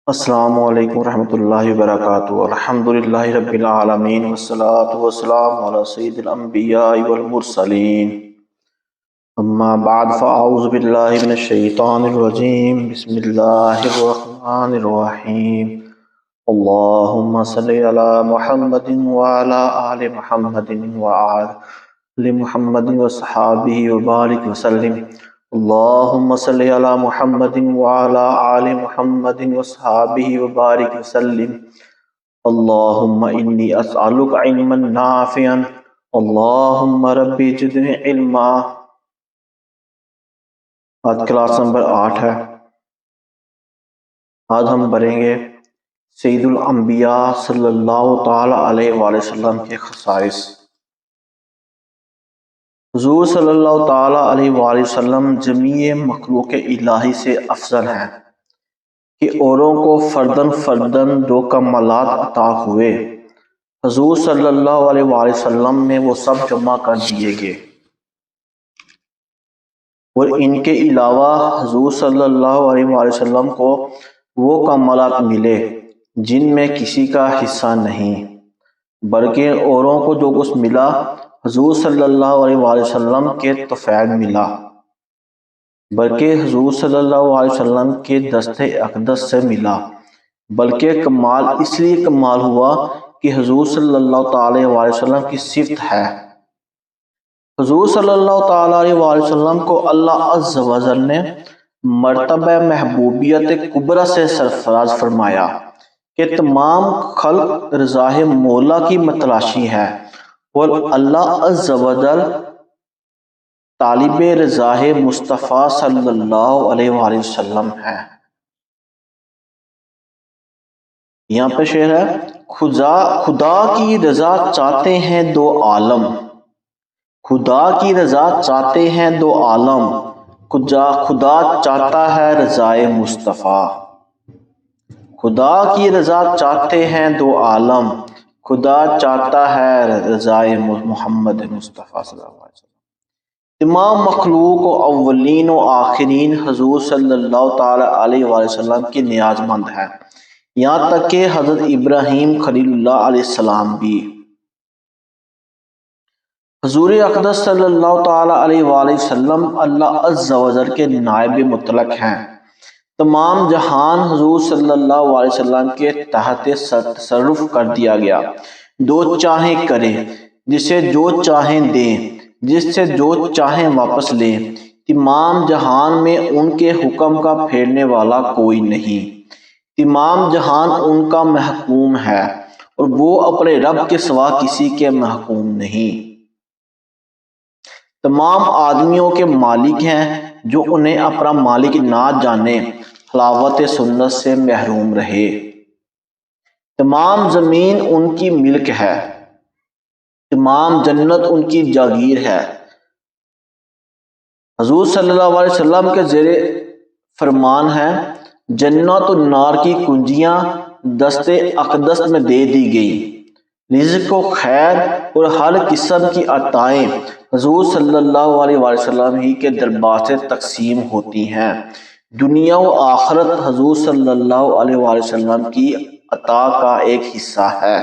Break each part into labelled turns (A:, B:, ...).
A: السلام علیکم ورحمۃ اللہ وبرکاتہ۔ الحمدللہ رب العالمین والصلاة والسلام علی سید الانبیاء والمرسلین، اما بعد فاعوذ باللہ من الشیطان الرجیم، بسم اللہ الرحمن الرحیم۔ اللہم صلی علی محمد وعلی آل محمد وعلی محمد وصحابہ وبارک وسلم۔ اللہم صلی علی محمد وعلی آل محمد وصحابہ وبارک وسلم۔ اللہم انی اسألک علما نافعا، اللہم ربی زدنی علما۔ آج کلاس نمبر 8 ہے۔ آج ہم پڑھیں گے سید الانبیاء صلی اللہ تعالی علیہ وآلہ وسلم کے خصائص۔ حضور صلی اللہ تعالی علیہ وآلہ وسلم جمیع مخلوق الہی سے افضل ہیں کہ اوروں کو فردن فردن دو کمالات عطا ہوئے۔ حضور صلی اللہ علیہ وآلہ وسلم میں وہ سب جمع کر دیے گئے، اور ان کے علاوہ حضور صلی اللہ علیہ وآلہ وسلم کو وہ کمالات ملے جن میں کسی کا حصہ نہیں، بلکہ اوروں کو جو کچھ ملا حضور صلی اللہ علیہ وآلہ وسلم کے توفیق ملا، بلکہ حضور صلی اللہ علیہ وسلم کے دست اقدس سے ملا۔ بلکہ کمال اس لیے کمال ہوا کہ حضور صلی اللہ تعالی علیہ وسلم کی صفت ہے۔ حضور صلی اللہ تعالی علیہ وسلم کو اللہ عز و جل نے مرتبہ محبوبیت کبریٰ سے سرفراز فرمایا کہ تمام خلق رضا مولا کی متلاشی ہے، اور اللہ عز و جل طالب رضا مصطفیٰ صلی اللہ علیہ وآلہ وسلم ہے۔ یہاں پہ شعر ہے، خدا کی رضا چاہتے ہیں دو عالم، خدا کی رضا چاہتے ہیں دو عالم، خدا چاہتا ہے رضا مصطفیٰ۔ خدا کی رضا چاہتے ہیں دو عالم، خدا چاہتا ہے رضا محمد مصطفیٰ صلی اللہ علیہ وسلم۔ تمام مخلوق و اولین و آخرین حضور صلی اللہ تعالی علیہ وآلہ وسلم کی نیاز مند ہے، یہاں تک کہ حضرت ابراہیم خلیل اللہ علیہ السلام بھی۔ حضور اقدس صلی اللہ تعالی علیہ وآلہ وسلم اللہ عز و جل کے نائب مطلق ہیں۔ تمام جہان حضور صلی اللہ علیہ وسلم کے تحت تصرف کر دیا گیا، جو چاہیں کرے، جسے جو چاہیں دیں، جس سے جو چاہیں واپس لیں۔ تمام جہان میں ان کے حکم کا پھیرنے والا کوئی نہیں، تمام جہان ان کا محکوم ہے، اور وہ اپنے رب کے سوا کسی کے محکوم نہیں۔ تمام آدمیوں کے مالک ہیں، جو انہیں اپنا مالک نہ جانے حلاوت سنت سے محروم رہے۔ تمام زمین ان کی ملک ہے، تمام جنت ان کی جاگیر ہے۔ حضور صلی اللہ علیہ وسلم کے زیر فرمان ہے، جنت و نار کی کنجیاں دست اقدس میں دے دی گئی، رزق و خیر اور ہر قسم کی عطائیں حضور صلی اللہ علیہ وسلم ہی کے دربار سے تقسیم ہوتی ہیں۔ دنیا و آخرت حضور صلی اللہ علیہ وسلم کی عطا کا ایک حصہ ہے۔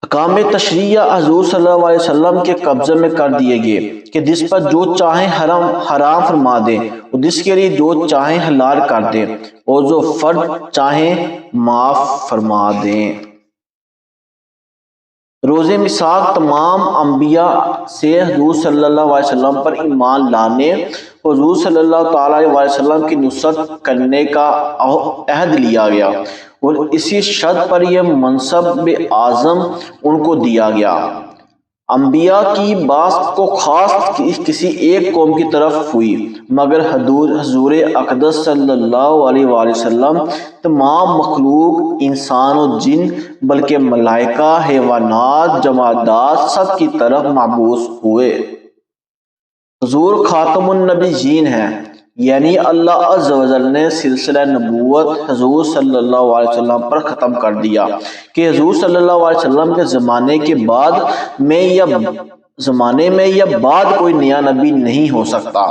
A: احکام تشریعہ حضور صلی اللہ علیہ وسلم کے قبضے میں کر دیے گئے کہ جس پر جو چاہیں حرام فرما دیں، اور جس کے لیے جو چاہیں حلال کر دیں، اور جو فرض چاہیں معاف فرما دیں۔ روز میثاق تمام انبیاء سے حضور صلی اللہ علیہ وسلم پر ایمان لانے اور حضور صلی اللہ تعالی علیہ وسلم کی نصرت کرنے کا عہد لیا گیا، اور اسی شرط پر یہ منصب اعظم ان کو دیا گیا۔ انبیاء کی بات کو خاص کسی ایک قوم کی طرف ہوئی، مگر حضور اقدس صلی اللہ علیہ وآلہ وسلم تمام مخلوق انسان و جن، بلکہ ملائکہ، حیوانات، جمادات سب کی طرف مبعوث ہوئے۔ حضور خاتم النبیین ہیں، یعنی اللہ عز و جل نے سلسلہ نبوت حضور صلی اللہ علیہ وسلم پر ختم کر دیا کہ حضور صلی اللہ علیہ وسلم کے زمانے کے بعد میں یا زمانے میں یا بعد کوئی نیا نبی نہیں ہو سکتا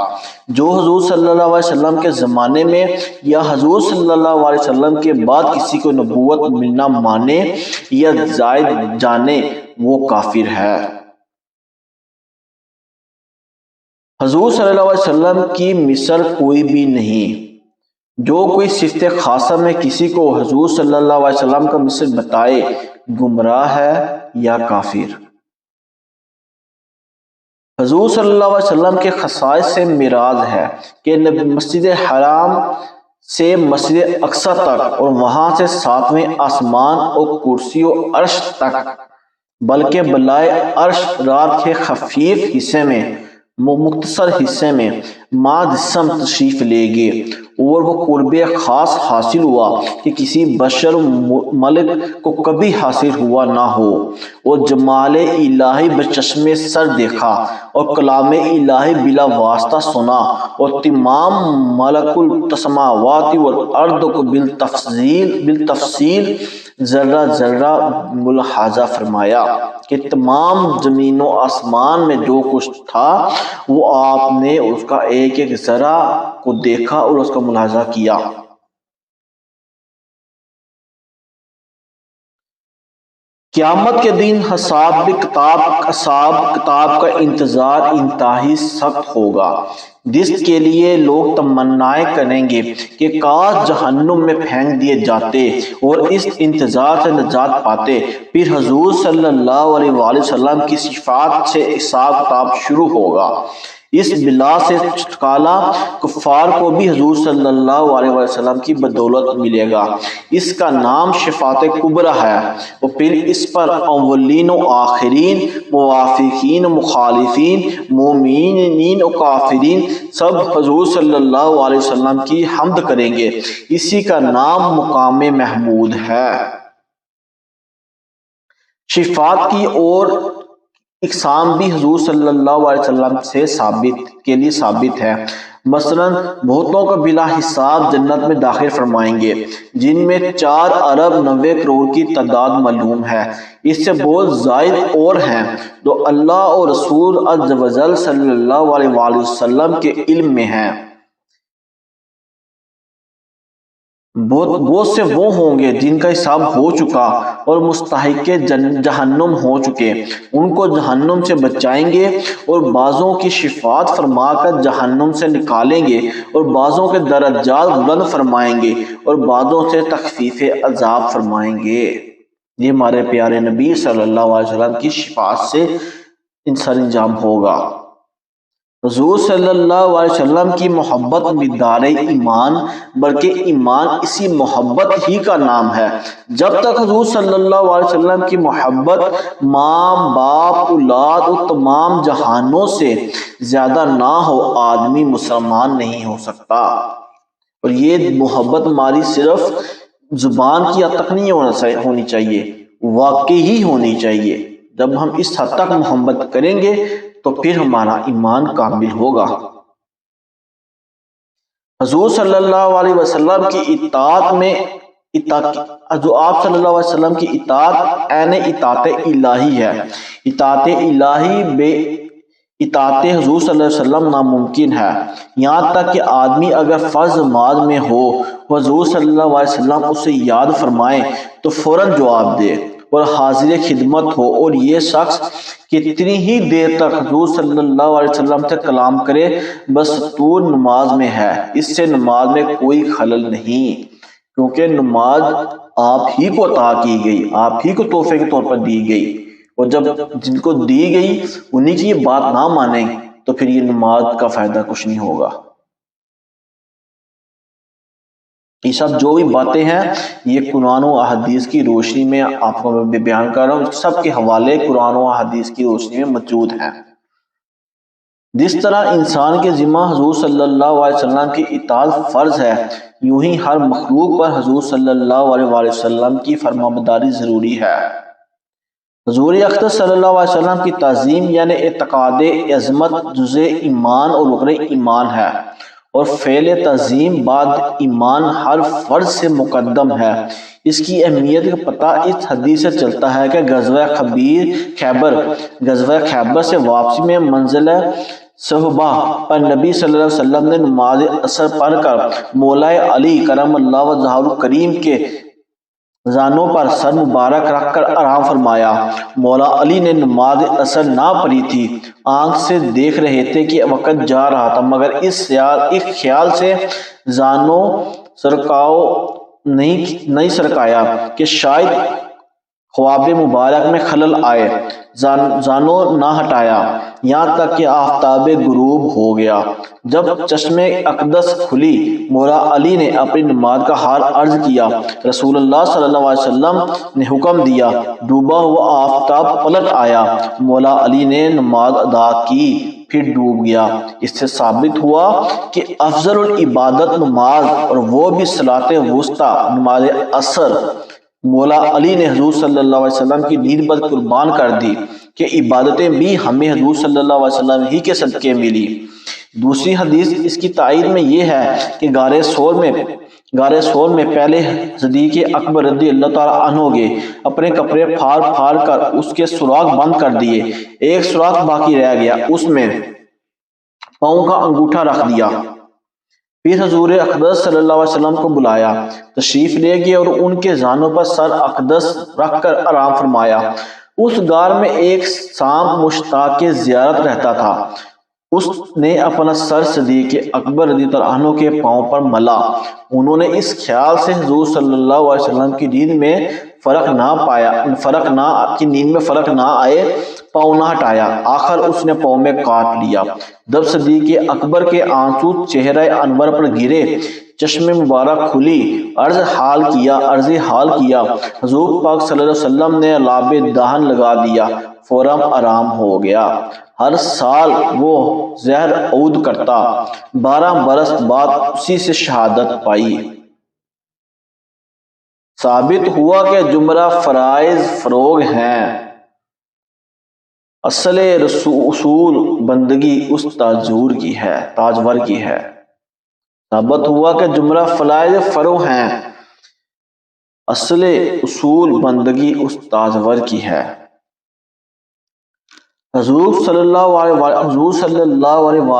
A: جو حضور صلی اللہ علیہ وسلم کے زمانے میں یا حضور صلی اللہ علیہ وسلم کے بعد کسی کو نبوت ملنا مانے یا زائد جانے وہ کافر ہے۔ حضور صلی اللہ علیہ وسلم کی مثل کوئی بھی نہیں۔ جو کوئی صفت خاصہ میں کسی کو حضور صلی اللہ علیہ وسلم کا مثل بتائے گمراہ ہے یا کافر۔ حضور صلی اللہ علیہ وسلم کے خصائص سے معراج ہے کہ مسجد حرام سے مسجد اقصی تک اور وہاں سے 7ویں آسمان اور کرسی و عرش تک بلکہ بالائے عرش رات کے خفیف حصے میں مختصر حصے میں جسم تشریف لے گئے اور وہ قرب خاص حاصل ہوا کہ کسی بشر ملک کو کبھی حاصل ہوا نہ ہو، اور جمال الہی بچشم سر دیکھا اور کلام الہی بلا واسطہ سنا، اور تمام ملک السماوات والارض کو بالتفصیل ذرہ ذرہ ملاحظہ فرمایا کہ تمام زمین و آسمان میں جو کچھ تھا وہ آپ نے اس کا ایک ایک ذرہ کو دیکھا اور اس کا ملاحظہ کیا۔ قیامت کے دن حساب کتاب کا انتظار انتہائی سخت ہوگا، جس کے لیے لوگ تمنائیں کریں گے کہ کاش جہنم میں پھینک دیے جاتے اور اس انتظار سے نجات پاتے۔ پھر حضور صلی اللہ علیہ وآلہ وسلم کی شفاعت سے حساب کتاب شروع ہوگا۔ اس بلا سے چھٹکارا کفار کو بھی حضور صلی اللہ علیہ وسلم کی بدولت ملے گا۔ اس کا نام شفاعت کبریٰ ہے، اور پھر اس پر اولین و آخرین، موافقین و مخالفین، مومنین و کافرین سب حضور صلی اللہ علیہ وسلم کی حمد کریں گے۔ اسی کا نام مقام محمود ہے۔ شفاعت کی اور اقسام بھی حضور صلی اللہ علیہ وسلم سے ثابت ہے۔ مثلا بہتوں کو بلا حساب جنت میں داخل فرمائیں گے، جن میں 4 ارب 90 کروڑ کی تعداد معلوم ہے۔ اس سے بہت زائد اور ہیں جو اللہ اور رسول عز و جل صلی اللہ علیہ وآلہ وسلم کے علم میں ہیں۔ بہت سے وہ ہوں گے جن کا حساب ہو چکا اور مستحق جہنم ہو چکے، ان کو جہنم سے بچائیں گے اور بعضوں کی شفاعت فرما کر جہنم سے نکالیں گے، اور بعضوں کے درجات بلند فرمائیں گے اور بعضوں سے تخفیف عذاب فرمائیں گے۔ یہ ہمارے پیارے نبی صلی اللہ علیہ وسلم کی شفاعت سے سر انجام ہوگا۔ حضور صلی اللہ علیہ وسلم کی محبت مقدار ایمان، بلکہ ایمان اسی محبت ہی کا نام ہے۔ جب تک حضور صلی اللہ علیہ وسلم کی محبت ماں باپ اولاد اور تمام جہانوں سے زیادہ نہ ہو، آدمی مسلمان نہیں ہو سکتا۔ اور یہ محبت ہماری صرف زبان کی حد تک نہیں ہونی چاہیے، واقعی ہی ہونی چاہیے۔ جب ہم اس حد تک محبت کریں گے تو پھر ہمارا ایمان کامل ہوگا۔ حضور صلی اللہ علیہ وسلم کی اطاعت میں جو آپ صلی اللہ علیہ وسلم کی اطاعت عین اطاعت الہی ہے۔ اطاعت الہی بے اطاعت حضور صلی اللہ علیہ وسلم ناممکن ہے، یہاں تک کہ آدمی اگر فرض نماز میں ہو، حضور صلی اللہ علیہ وسلم اسے یاد فرمائیں تو فوراً جواب دے اور حاضر خدمت ہو، اور یہ شخص کتنی ہی دیر تک حضور صلی اللہ علیہ وسلم سے کلام کرے بس تو نماز میں ہے، اس سے نماز میں کوئی خلل نہیں، کیونکہ نماز آپ ہی کو عطا کی گئی، آپ ہی کو تحفے کے طور پر دی گئی، اور جب جن کو دی گئی انہی کی یہ بات نہ مانیں تو پھر یہ نماز کا فائدہ کچھ نہیں ہوگا۔ یہ سب جو بھی باتیں ہیں یہ قرآن و احادیث کی روشنی میں آپ کو میں بیان کر رہا ہوں، سب کے حوالے قرآن و احادیث کی روشنی میں موجود ہیں۔ جس طرح انسان کے ذمہ حضور صلی اللہ علیہ وسلم کی اطاعت فرض ہے، یوں ہی ہر مخلوق پر حضور صلی اللہ علیہ وسلم کی فرمانبرداری ضروری ہے۔ حضور اقدس صلی اللہ علیہ وسلم کی تعظیم یعنی اعتقاد عظمت جزء ایمان اور رکن ایمان ہے، اور فعل تعظیم بعد ایمان ہر فرض سے مقدم ہے۔ اس کی اہمیت کا پتہ اس حدیث سے چلتا ہے کہ غزوہ خیبر سے واپسی میں منزل صحبہ پر نبی صلی اللہ علیہ وسلم نے نماز عصر پڑھ کر مولا علی کرم اللہ وجہہ الکریم کے زانوں پر سر مبارک رکھ کر آرام فرمایا۔ مولا علی نے نماز عصر نہ پڑھی تھی، آنکھ سے دیکھ رہے تھے کہ وقت جا رہا تھا، مگر اس خیال سے زانوں نہیں سرکایا کہ شاید خواب مبارک میں خلل آئے، زانوں نہ ہٹایا یہاں تک کہ آفتاب غروب ہو گیا۔ جب چشم اقدس کھلی، مولا علی نے اپنی نماز کا حال عرض کیا۔ رسول اللہ صلی اللہ علیہ وسلم نے حکم دیا، ڈوبا ہوا آفتاب پلٹ آیا، مولا علی نے نماز ادا کی، پھر ڈوب گیا۔ اس سے ثابت ہوا کہ افضل العبادت نماز، اور وہ بھی صلاۃ وسطی نماز عصر، مولا علی نے حضور صلی اللہ علیہ وسلم کی نیند پر قربان کر دی کہ عبادتیں بھی ہمیں حضور صلی اللہ علیہ وسلم ہی کے صدقے ملی۔ دوسری حدیث اس کی تائید میں یہ ہے کہ غار سور میں پہلے صدیق اکبر رضی اللہ تعالیٰ عنہ گے اپنے کپڑے پھاڑ کر اس کے سوراخ بند کر دیے، ایک سوراخ باقی رہ گیا، اس میں پاؤں کا انگوٹھا رکھ دیا۔ پھر حضور اقدس صلی اللہ علیہ وسلم کو بلایا، تشریف لے گئے اور ان کے زانوں پر سر اقدس رکھ کر آرام فرمایا۔ اس غار میں ایک سانپ مشتاق زیارت رہتا تھا، اس نے اپنا سر صدیق اکبر رضی اللہ عنہ کے پاؤں پر ملا۔ انہوں نے اس خیال سے حضور صلی اللہ علیہ وسلم کی نیند میں فرق نہ آئے، پاؤں نہ ہٹایا، آخر اس نے پاؤں میں کاٹ لیا۔ جب صدیق اکبر کے آنسو چہرہ انور پر گرے، چشم مبارک کھلی، عرض حال کیا، حضور پاک صلی اللہ علیہ وسلم نے لاب دہن لگا دیا، فوراً آرام ہو گیا۔ ہر سال وہ زہر عود کرتا، 12 برس بعد اسی سے شہادت پائی۔ ثابت ہوا کہ جمرہ فرائض فروغ ہیں، اصل اصول بندگی اس تاجور کی ہے، تاجور کی ہے۔ ثابت ہوا کہ جمرہ فرائض فروغ ہیں، اصل اصول بندگی اس تاجور کی ہے۔ حضور صلی اللہ علیہ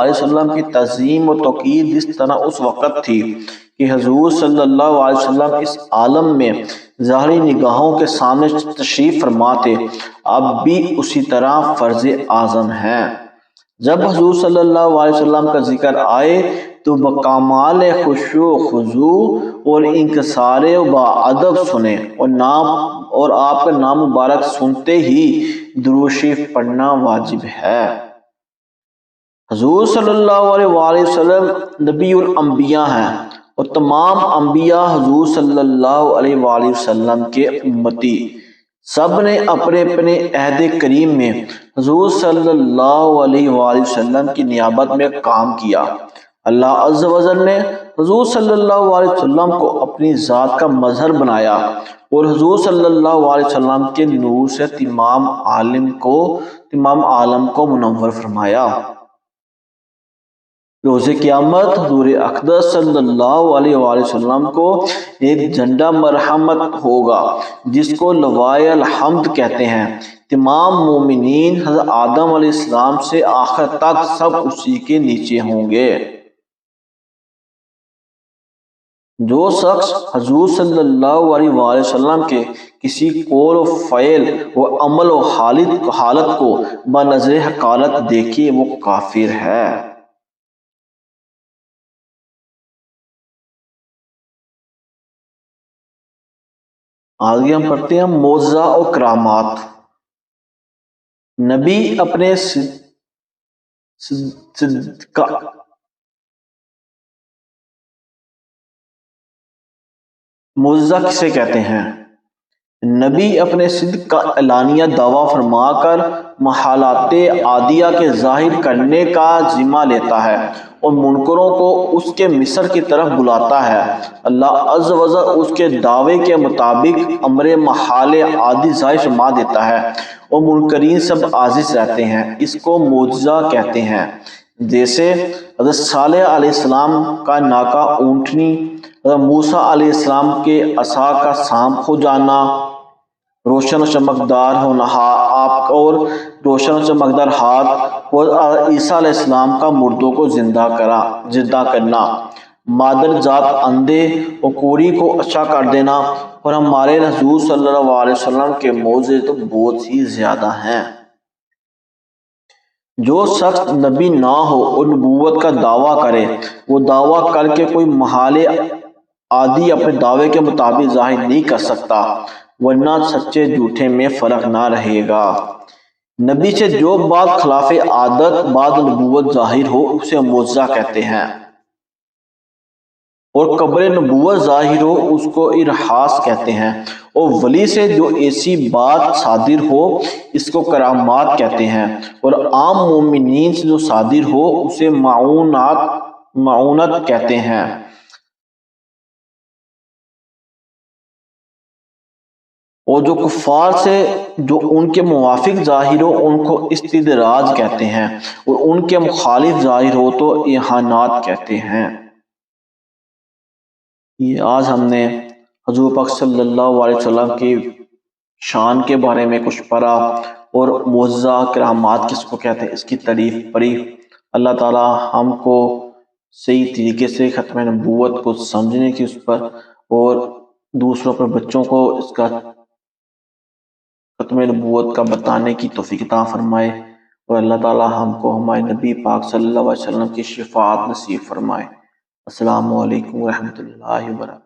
A: وسلم کی تعظیم و توقیر جس طرح اس وقت تھی کہ حضور صلی اللہ علیہ وسلم اس عالم میں ظاہری نگاہوں کے سامنے تشریف فرما تھے، اب بھی اسی طرح فرض اعظم ہے۔ جب حضور صلی اللہ علیہ وسلم کا ذکر آئے تو بکمال خشوع و خضوع اور انکسار و باادب سنیں، اور آپ کا نام مبارک سنتے ہی درود شریف پڑھنا واجب ہے۔ حضور صلی اللہ علیہ وسلم نبی الانبیاء ہیں، اور تمام انبیاء حضور صلی اللہ علیہ وسلم کے امتی، سب نے اپنے اپنے عہد کریم میں حضور صلی اللہ علیہ وسلم کی نیابت میں کام کیا۔ اللہ عز و جل نے حضور صلی اللہ علیہ وسلم کو اپنی ذات کا مظہر بنایا، اور حضور صلی اللہ علیہ وسلم کے نور سے تمام عالم کو منور فرمایا۔ روز قیامت حضور اقدس صلی اللہ علیہ وسلم کو ایک جھنڈا مرحمت ہوگا جس کو لوائے الحمد کہتے ہیں۔ تمام مومنین حضرت آدم علیہ السلام سے آخر تک سب اسی کے نیچے ہوں گے۔ جو شخص حضور صلی اللہ علیہ وسلم کے کسی قول و فعل و عمل و حالت کو بنظر حقارت دیکھے وہ کافر ہے۔ آگے ہم پڑھتے ہیں معجزہ و کرامات۔ نبی اپنے معجزہ کسے کہتے ہیں؟ نبی اپنے صدق کا اعلانیہ دعویٰ فرما کر محالات عادیہ کے ظاہر کرنے کا ذمہ لیتا ہے اور منکروں کو اس کے مصر کی طرف بلاتا ہے۔ اللہ عز و جل اس کے دعوے کے مطابق امر محال عادی ظاہر فرما دیتا ہے اور منکرین سب عاجز رہتے ہیں۔ اس کو معجزہ کہتے ہیں۔ جیسے حضرت صالح علیہ السلام کا ناکا اونٹنی، حضرت موسیٰ علیہ السلام کے عصا کا سانپ ہو جانا، روشن و چمکدار ہونا آپ اور روشن و چمکدار ہاتھ، اور عیسیٰ علیہ السلام کا مردوں کو زندہ کرنا، مادر ذات اندھے اور کوری کو اچھا کر دینا، اور ہمارے حضور صلی اللہ علیہ وسلم کے معجزے تو بہت ہی زیادہ ہیں۔ جو شخص نبی نہ ہو اور نبوت کا دعویٰ کرے، وہ دعویٰ کر کے کوئی محال عادی اپنے دعوے کے مطابق ظاہر نہیں کر سکتا، ورنہ سچے جھوٹے میں فرق نہ رہے گا۔ نبی سے جو بات خلاف عادت بعد نبوت ظاہر ہو اسے معجزہ کہتے ہیں، اور قبر نبوت ظاہر ہو اس کو ارحاس کہتے ہیں، اور ولی سے جو ایسی بات صادر ہو اس کو کرامات کہتے ہیں، اور عام مومنین سے جو صادر ہو اسے معونت کہتے ہیں، اور جو کفار سے جو ان کے موافق ظاہر ہو ان کو استدراج کہتے ہیں، اور ان کے مخالف ظاہر ہو تو احانات کہتے ہیں۔ یہ آج ہم نے حضور پاک صلی اللہ علیہ وسلم کی شان کے بارے میں کچھ پڑھا، اور معجزہ کرامات کس کو کہتے ہیں اس کی تعریف پڑھی۔ اللہ تعالی ہم کو صحیح طریقے سے ختم نبوت کو سمجھنے کی اس پر اور دوسروں پر بچوں کو اس کا ختم نبوت کا بتانے کی توفیق عطا فرمائے، اور اللہ تعالی ہم کو ہمارے نبی پاک صلی اللہ علیہ وسلم کی شفاعت نصیب فرمائے۔ السلام علیکم ورحمۃ اللہ وبرکاتہ۔